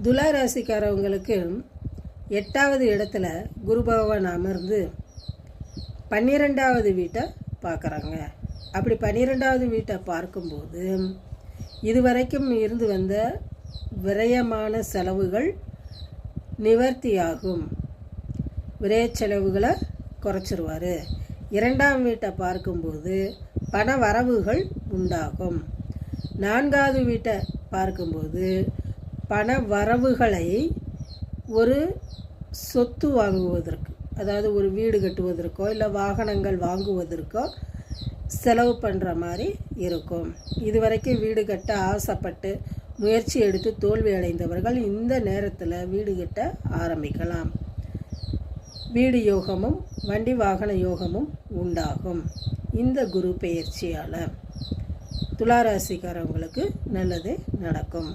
துலா ராசிக்காரவங்களுக்கு 8வது இடத்துல குரு பகவான் அமர்ந்து 12வது வீட்டை பார்க்குறாங்க. அப்படி 12வது வீட்டை பார்க்கும்போது இதுவரைக்கும் இருந்து வந்த விரயமான செலவுகள் நிவர்த்தியாகும். விரய செலவுகளை குறைச்சிருவார். 2ஆம் வீட்டை பார்க்கும்போது பண வரவுகள் உண்டாகும். 4வது வீட்டை பார்க்கும்போது பண வரவுகளை ஒரு சொத்து வாங்குவதற்கு, அதாவது ஒரு வீடு கட்டுவதற்கோ இல்லை வாகனங்கள் வாங்குவதற்கோ செலவு பண்ணுற மாதிரி இருக்கும். இதுவரைக்கும் வீடு கட்ட ஆசைப்பட்டு முயற்சி எடுத்து தோல்வி அடைந்தவர்கள் இந்த நேரத்தில் வீடு கட்ட ஆரம்பிக்கலாம். வீடு யோகமும் வண்டி வாகன யோகமும் உண்டாகும். இந்த குரு பெயர்ச்சியால் துலா ராசிக்காரவங்களுக்கு நல்லது நடக்கும்.